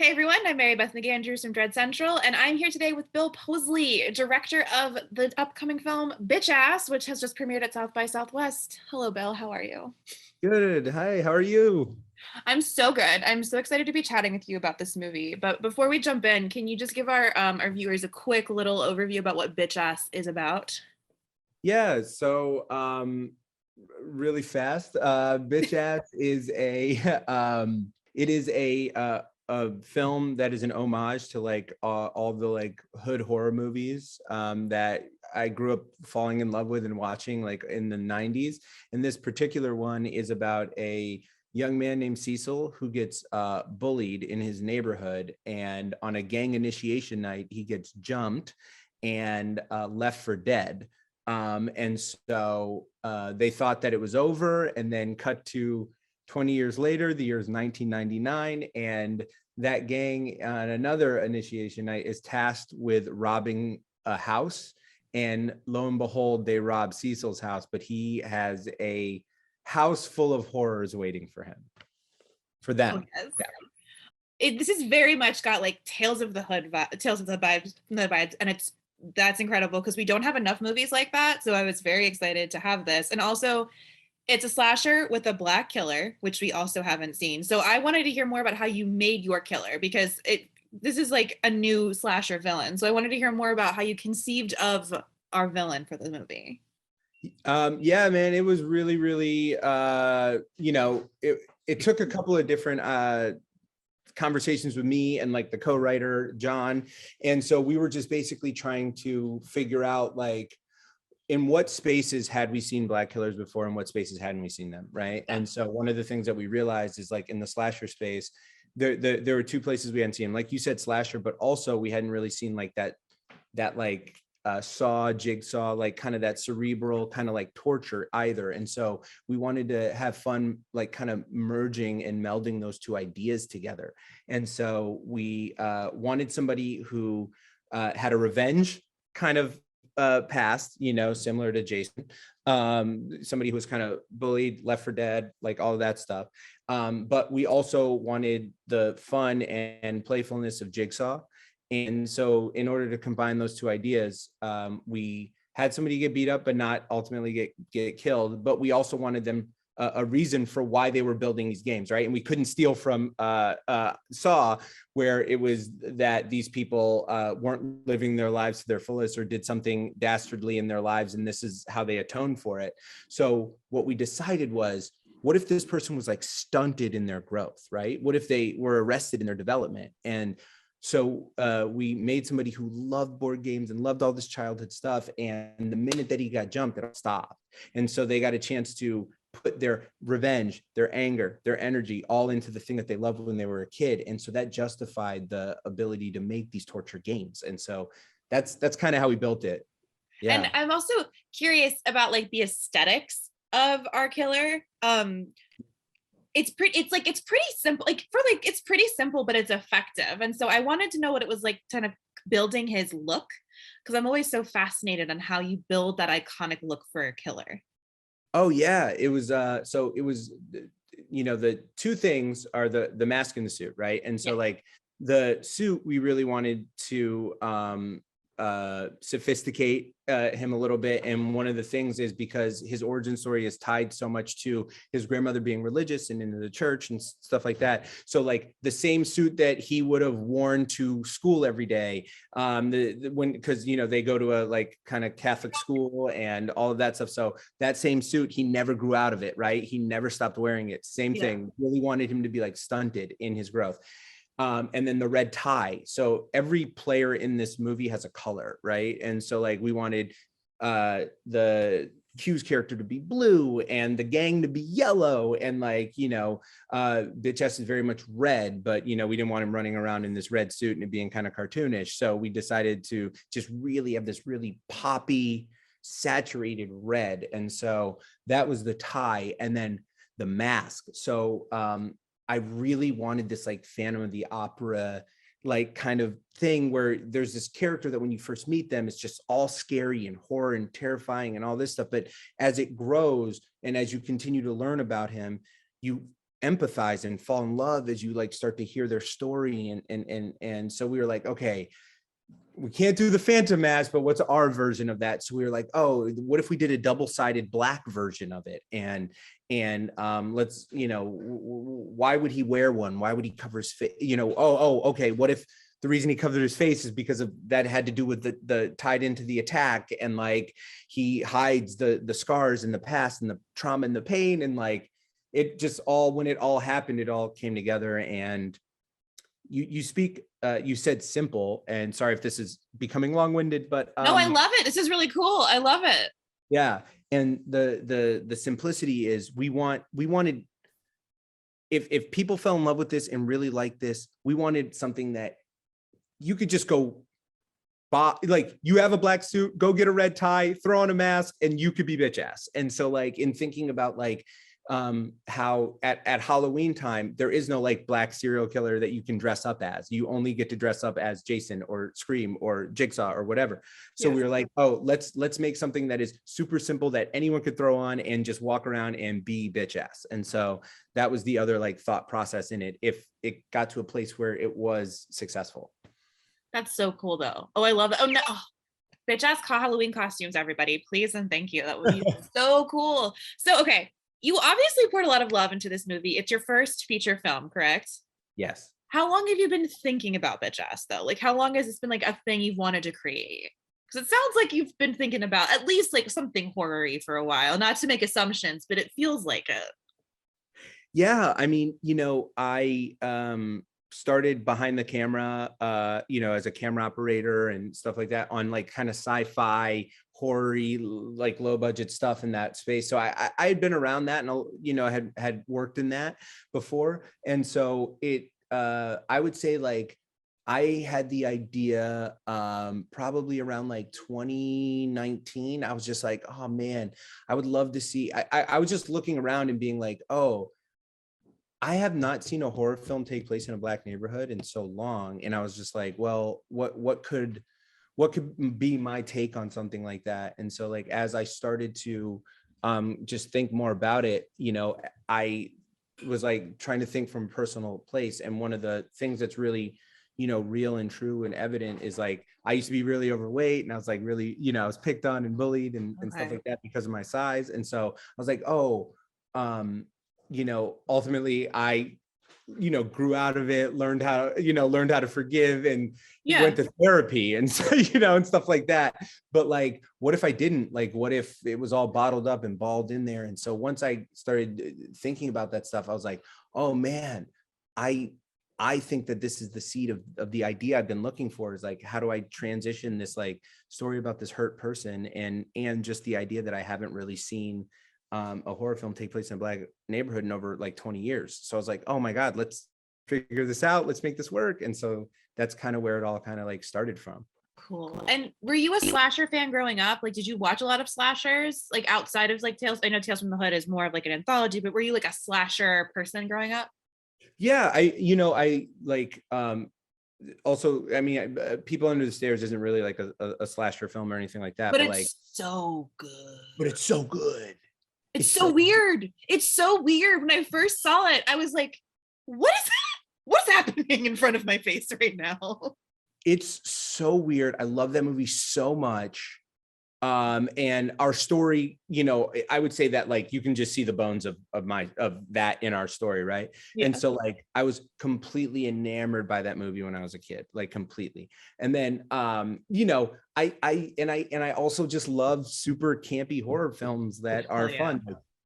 Hey everyone, I'm Mary Beth McAndrews from Dread Central, and I'm here today with Bill Posley, director of the upcoming film Bitch Ass, which has just premiered at South by Southwest. Hello, Bill. How are you? Good. Hi, how are you? I'm so good. I'm so excited to be chatting with you about this movie. But before we jump in, can you just give our viewers a quick little overview about what Bitch Ass is about? Yeah, really fast. Bitch Ass is a a film that is an homage to like all the like hood horror movies that I grew up falling in love with and watching like in the 90s. And this particular one is about a young man named Cecil who gets bullied in his neighborhood, and on a gang initiation night he gets jumped and left for dead. And so they thought that it was over, and then cut to 20 years later, the year is 1999, and that gang on another initiation night is tasked with robbing a house. And lo and behold, they rob Cecil's house, but he has a house full of horrors waiting for him, for Oh them. yes. Yeah. This is very much got like Tales of the vibes, and that's incredible because we don't have enough movies like that. So I was very excited to have this, and also it's a slasher with a black killer, which we also haven't seen. So I wanted to hear more about how you made your killer because this is like a new slasher villain. So I wanted to hear more about how you conceived of our villain for the movie. Yeah, man, it was really, it took a couple of different conversations with me and like the co-writer John. And so we were just basically trying to figure out like in what spaces had we seen black killers before and what spaces hadn't we seen them, right? Yeah. And so one of the things that we realized is like in the slasher space, there were two places we hadn't seen, like you said, slasher, but also we hadn't really seen like that like Saw, Jigsaw, like kind of that cerebral kind of like torture either. And so we wanted to have fun, like kind of merging and melding those two ideas together. And so we wanted somebody who had a revenge kind of past, similar to Jason, somebody who was kind of bullied, left for dead, like all of that stuff. But we also wanted the fun and playfulness of Jigsaw. And so in order to combine those two ideas, we had somebody get beat up, but not ultimately get killed. But we also wanted them a reason for why they were building these games, right? And we couldn't steal from Saw, where it was that these people weren't living their lives to their fullest or did something dastardly in their lives, and this is how they atoned for it. So what we decided was, what if this person was like stunted in their growth, right? What if they were arrested in their development? And so we made somebody who loved board games and loved all this childhood stuff. And the minute that he got jumped, it stopped. And so they got a chance to put their revenge, their anger, their energy all into the thing that they loved when they were a kid. And so that justified the ability to make these torture games. And so that's kind of how we built it. And Yeah. I'm also curious about like the aesthetics of our killer. It's pretty simple, it's pretty simple, but it's effective. And so I wanted to know what it was like kind of building his look, because I'm always so fascinated on how you build that iconic look for a killer. Oh yeah, it was the two things are the mask and the suit, right? And Yeah. so like the suit, we really wanted to sophisticate him a little bit. And one of the things is because his origin story is tied so much to his grandmother being religious and into the church and stuff like that. So like the same suit that he would have worn to school every day, when because they go to a like kind of Catholic school and all of that stuff. So that same suit, he never grew out of it, right? He never stopped wearing it. Same Yeah. thing. Really wanted him to be like stunted in his growth. And then the red tie. So every player in this movie has a color, right? And so like we wanted the Q's character to be blue and the gang to be yellow, and like Bitch S is very much red, but we didn't want him running around in this red suit and it being kind of cartoonish. So we decided to just really have this really poppy, saturated red, and so that was the tie. And then the mask. So I really wanted this like Phantom of the Opera like kind of thing where there's this character that when you first meet them, it's just all scary and horror and terrifying and all this stuff. But as it grows and as you continue to learn about him, you empathize and fall in love as you like start to hear their story. And so we were like, okay, we can't do the Phantom Mask, but what's our version of that? So we were like, oh, what if we did a double-sided black version of it? And let's, why would he wear one? Why would he cover his face? Okay, what if the reason he covered his face is because of that had to do with the tied into the attack, and like he hides the scars in the past and the trauma and the pain, and like it just all, when it all happened, it all came together. And you said simple, and sorry if this is becoming long-winded, but no, I love it. This is really cool. I love it. Yeah. And the simplicity is we wanted, if people fell in love with this and really liked this, we wanted something that you could just go buy, like you have a black suit, go get a red tie, throw on a mask, and you could be bitch ass. And so like in thinking about like how at Halloween time, there is no like black serial killer that you can dress up as. You only get to dress up as Jason or Scream or Jigsaw or whatever. So we were like, oh, let's make something that is super simple that anyone could throw on and just walk around and be bitch ass. And so that was the other like thought process in it, if it got to a place where it was successful. That's so cool though. Oh, I love it. Oh no. Bitch ass Halloween costumes, everybody. Please and thank you. That would be so cool. So, okay. You obviously poured a lot of love into this movie. It's your first feature film, correct? Yes. How long have you been thinking about Bitch Ass though? Like how long has this been like a thing you've wanted to create? Because it sounds like you've been thinking about at least like something horror-y for a while. Not to make assumptions, but it feels like it. Yeah, I mean, I started behind the camera, as a camera operator and stuff like that on like kind of sci-fi, horror-y, like low budget stuff in that space. So I had been around that, and had worked in that before. And so I would say like I had the idea probably around like 2019. I was just like, oh man, I would love to see. I was just looking around and being like, oh, I have not seen a horror film take place in a Black neighborhood in so long. And I was just like, well, what could be my take on something like that? And so like, as I started to just think more about it, I was like trying to think from a personal place. And one of the things that's really, real and true and evident is like, I used to be really overweight, and I was like, really, I was picked on and bullied and stuff like that because of my size. And so I was like, oh, ultimately I, grew out of it, learned how to forgive, and went to therapy, and so, and stuff like that. But like, what if I didn't? Like, what if it was all bottled up and balled in there? And so once I started thinking about that stuff, I was like, oh man, I think that this is the seed of the idea I've been looking for, is like, how do I transition this like story about this hurt person and just the idea that I haven't really seen a horror film take place in a Black neighborhood in over like 20 years. So I was like, oh my God, let's figure this out. Let's make this work. And so that's kind of where it all kind of like started from. Cool. And were you a slasher fan growing up? Like, did you watch a lot of slashers, like outside of like Tales? I know Tales from the Hood is more of like an anthology, but were you like a slasher person growing up? Yeah, I like, also, I mean, People Under the Stairs isn't really like a slasher film or anything like that. But it's like, so good. But it's so good. It's so weird. It's so weird. When I first saw it, I was like, what is that? What's happening in front of my face right now? It's so weird. I love that movie so much. And our story, I would say that like you can just see the bones of that in our story, right? Yeah. And so like I was completely enamored by that movie when I was a kid, like completely. And then I also just love super campy horror films that are fun.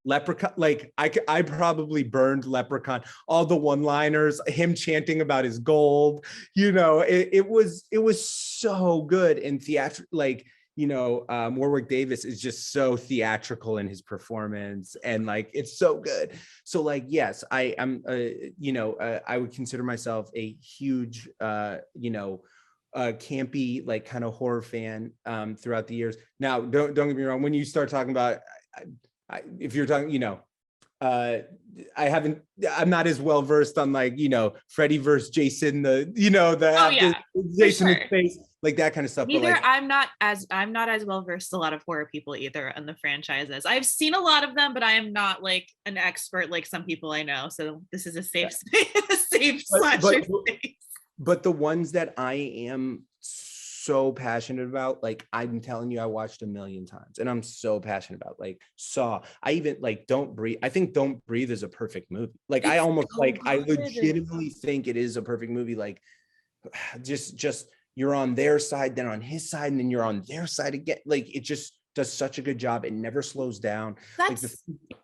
Leprechaun, like I probably burned Leprechaun, all the one-liners, him chanting about his gold, it was so good. And theatrical, like, Warwick Davis is just so theatrical in his performance, and like it's so good. So like, yes, I am I would consider myself a huge campy like kind of horror fan throughout the years. Now don't get me wrong, when you start talking about if you're talking, I'm not as well versed on like, Freddy versus Jason, Jason in space. like that kind of stuff. But Neither like, I'm not as well versed as a lot of horror people either in the franchises. I've seen a lot of them, but I am not like an expert like some people I know. So this is a yeah. safe space, a safe but, slasher but space. but the ones that I am so passionate about, like I'm telling you, I watched a million times and I'm so passionate about, like Saw. I even like Don't Breathe. I think Don't Breathe is a perfect movie. Like I It's almost so like I good. legitimately think it is a perfect movie. Like just you're on their side, then on his side, and then you're on their side again. Like it just does such a good job. It never slows down. Like the That's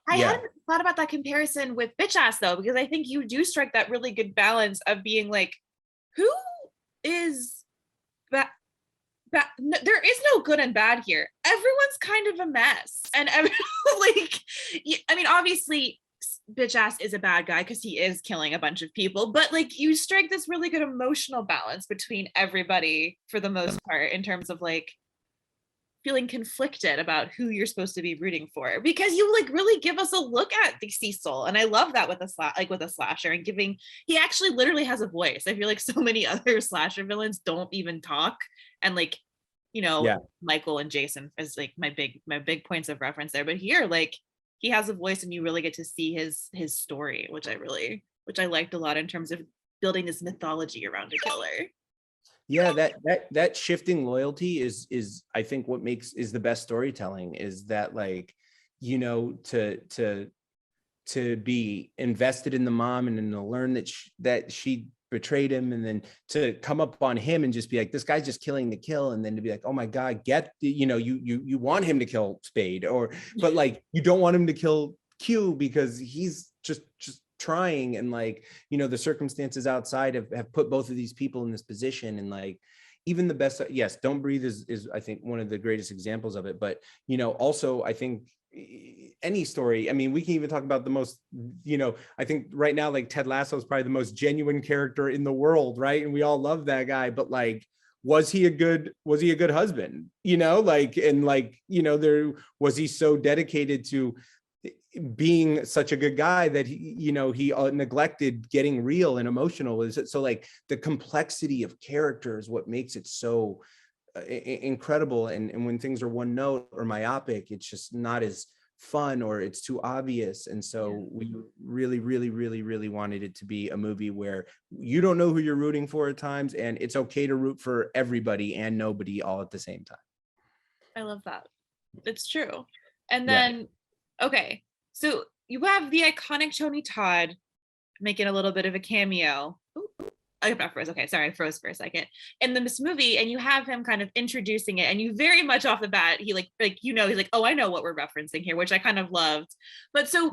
I yeah. hadn't thought about that comparison with Bitch Ass though, because I think you do strike that really good balance of being like, who is that? There is no good and bad here. Everyone's kind of a mess, and like, I mean, obviously, Bitch Ass is a bad guy because he is killing a bunch of people, but like, you strike this really good emotional balance between everybody for the most part in terms of like feeling conflicted about who you're supposed to be rooting for, because you like really give us a look at the Cecil, and I love that with with a slasher, and giving he actually literally has a voice. I feel like so many other slasher villains don't even talk, and like, Yeah. Michael and Jason is like my big points of reference there, but here like he has a voice and you really get to see his story, which I liked a lot in terms of building this mythology around a killer. Yeah, that shifting loyalty is I think what makes is the best storytelling, is that like, to be invested in the mom and then to learn that she betrayed him, and then to come up on him and just be like, this guy's just killing to kill, and then to be like, oh my god, you want him to kill Spade, but like you don't want him to kill Q because he's just trying, and like, the circumstances outside have put both of these people in this position, and like even the best, yes, Don't Breathe is I think one of the greatest examples of it, but also I think any story, I mean, we can even talk about the most, I think right now like Ted Lasso is probably the most genuine character in the world, right? And we all love that guy, but like, was he a good husband, like, and like, there was he so dedicated to being such a good guy that he neglected getting real and emotional. Is it so like the complexity of character is what makes it so incredible, and when things are one note or myopic, it's just not as fun, or it's too obvious. And so we really, really, really, really wanted it to be a movie where you don't know who you're rooting for at times, and it's okay to root for everybody and nobody all at the same time. I love that. It's true. And then, okay, so you have the iconic Tony Todd making a little bit of a cameo. I got froze. Okay, sorry, I froze for a second. In this movie, and you have him kind of introducing it, and you very much off the bat, he he's like, oh, I know what we're referencing here, which I kind of loved. But so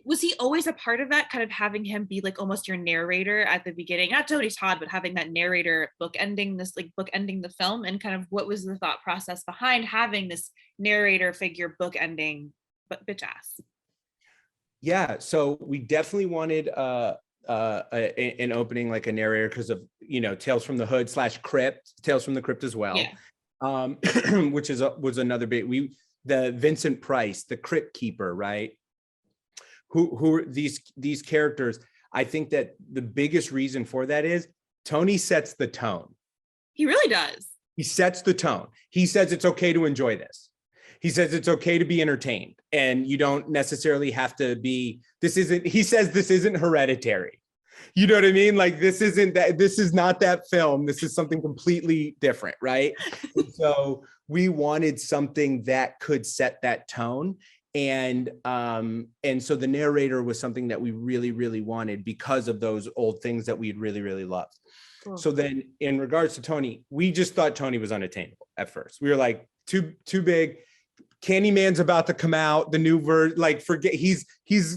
was he always a part of that, kind of having him be like almost your narrator at the beginning? Not Tony Todd, but having that narrator bookending the film, and kind of what was the thought process behind having this narrator figure bookending Bitch Ass? Yeah, so we definitely wanted an opening like a narrator because of Tales from the Hood / Crypt, Tales from the Crypt as well, which was another big the Vincent Price, the Crypt Keeper, right? Who are these characters? I think that the biggest reason for that is Tony sets the tone. He really does. He sets the tone. He says it's okay to enjoy this. He says it's okay to be entertained, and you don't necessarily have to be, he says this isn't Hereditary. You know what I mean? Like, this is not that film. This is something completely different, right? So we wanted something that could set that tone. And so the narrator was something that we really, really wanted because of those old things that we'd really, really loved. Cool. So then in regards to Tony, we just thought Tony was unattainable at first. We were like, too big. Candyman's about to come out, the new version, like forget, he's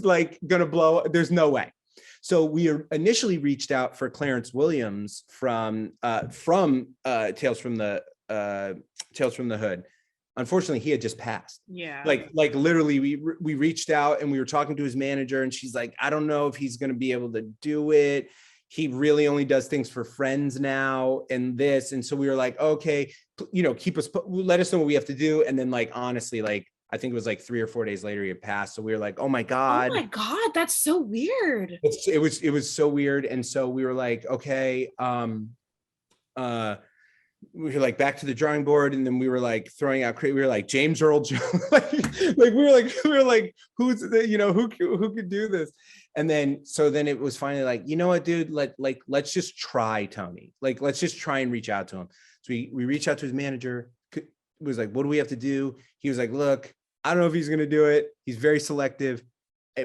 like gonna blow, there's no way. So we initially reached out for Clarence Williams from Tales from the Hood. Unfortunately, he had just passed. Yeah. Like literally we reached out and we were talking to his manager, and she's like, I don't know if he's gonna be able to do it. He really only does things for friends now and this. And so we were like, okay, let us know what we have to do. And then like, honestly, like, I think it was like 3 or 4 days later he had passed. So we were like, oh my God. Oh my God. That's so weird. It was so weird. And so we were like, okay, we were like back to the drawing board, and then we were like throwing out, we were like James Earl Jones, like we were like who's the, who could do this? And then so then it was finally like, you know what, dude, let's just try Tony, like let's just try and reach out to him. So we reached out to his manager. It was like, what do we have to do? He was like, look, I don't know if he's gonna do it. He's very selective,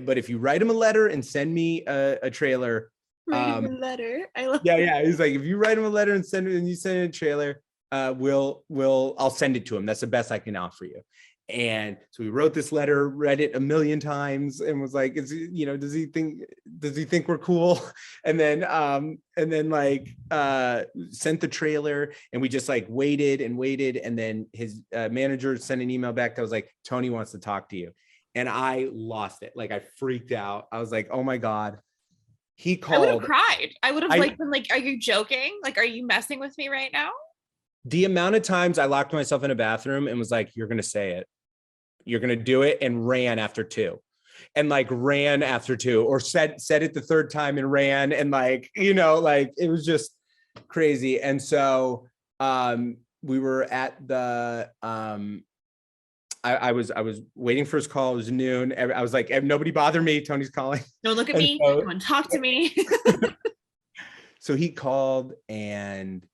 but if you write him a letter and send me a trailer. Write him a letter. I love Yeah. He's like, if you write him a letter and send it, and you send it a trailer, I'll send it to him. That's the best I can offer you. And so we wrote this letter, read it a million times, and was like, does he think we're cool? And then like sent the trailer, and we just like waited, and then his manager sent an email back that was like, Tony wants to talk to you. And I lost it. Like I freaked out. I was like, oh my God. He called. I would have cried. I would have been like, are you joking? Like, are you messing with me right now? The amount of times I locked myself in a bathroom and was like, you're going to say it. You're going to do it, and ran after two. And like ran after two, or said it the third time and ran, and like, like it was just crazy. And so we were at the I was waiting for his call. It was noon. I was like, nobody bother me. Tony's calling. Don't look at me. Come on, talk to me. So he called, and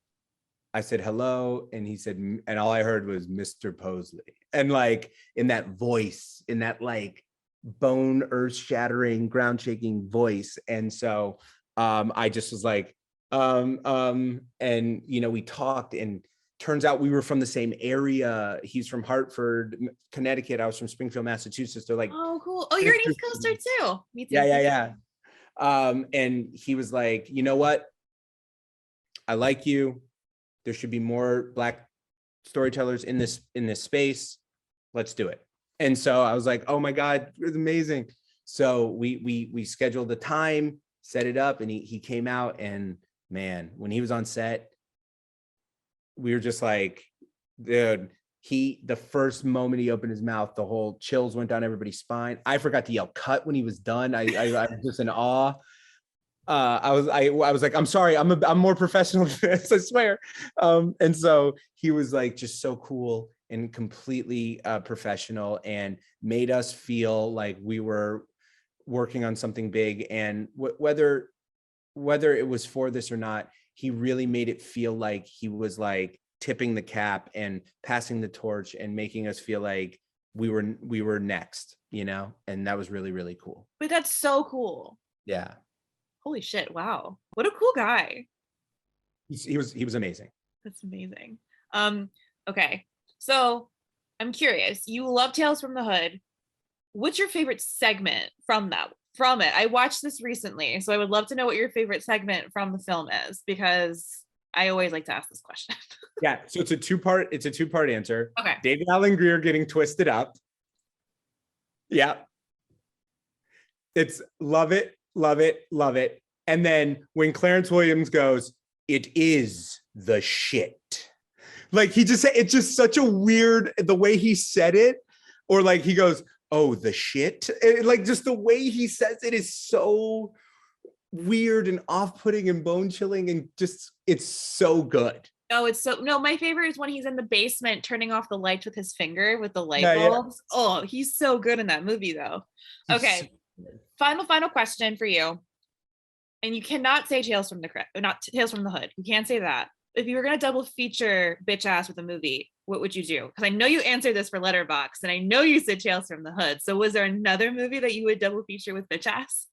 I said, hello. And he said, and all I heard was Mr. Posley. And like in that voice, in that like bone earth shattering, ground shaking voice. And so I just was like, and we talked, and turns out we were from the same area. He's from Hartford, Connecticut. I was from Springfield, Massachusetts. They're like, oh, cool. Oh, you're an East Coaster too. Me too. Yeah. And he was like, you know what? I like you. There should be more Black storytellers in this space. Let's do it. And so I was like, oh my God, it was amazing. So we scheduled the time, set it up, and he came out, and man, when he was on set, we were just like, dude, the first moment he opened his mouth, the whole chills went down everybody's spine. I forgot to yell cut when he was done. I was just in awe. I was like, I'm sorry, I'm more professional than this, I swear. And so he was like just so cool and completely professional, and made us feel like we were working on something big. And whether it was for this or not, he really made it feel like he was like tipping the cap and passing the torch and making us feel like we were next, and that was really, really cool. But that's so cool. Yeah. Holy shit. Wow. What a cool guy. He was amazing. That's amazing. Okay. So I'm curious, you love Tales from the Hood. What's your favorite segment from it? I watched this recently, so I would love to know what your favorite segment from the film is, because I always like to ask this question. Yeah, so it's a two-part answer. Okay. David Alan Grier getting twisted up. Yeah. It's love it, love it, love it. And then when Clarence Williams goes, it is the shit. Like he just said, it's just such a weird, the way he said it, or like he goes, oh, the shit. Like just the way he says it is so weird and off-putting and bone-chilling, and just, it's so good. No, my favorite is when he's in the basement turning off the lights with his finger with the light bulbs. Yeah. Oh, he's so good in that movie though. Okay. Final question for you. And you cannot say Tales from the Hood. You can't say that. If you were going to double feature Bitch Ass with a movie, what would you do? Because I know you answered this for Letterboxd, and I know you said Tales from the Hood. So was there another movie that you would double feature with Bitch Ass?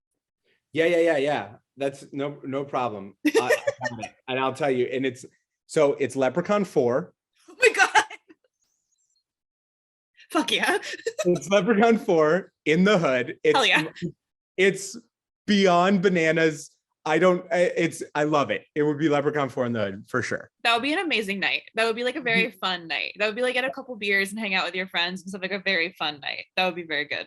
Yeah. That's no problem. And I'll tell you, and it's Leprechaun 4. Oh my God. Fuck yeah. It's Leprechaun 4 in the hood. Hell yeah. It's beyond bananas. I love it. It would be Leprechaun 4 in the hood for sure. That would be an amazing night. That would be like a very fun night. That would be like get a couple beers and hang out with your friends and stuff, like a very fun night. That would be very good.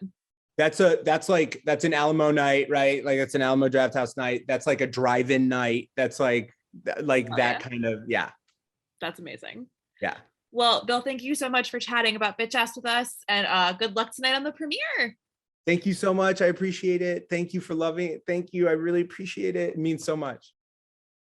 That's an Alamo night, right? Like it's an Alamo Draft House night. That's like a drive-in night. That's like that kind of, yeah. That's amazing. Yeah. Well, Bill, thank you so much for chatting about Bitch Ass with us, and good luck tonight on the premiere. Thank you so much. I appreciate it. Thank you for loving it. Thank you. I really appreciate it. It means so much.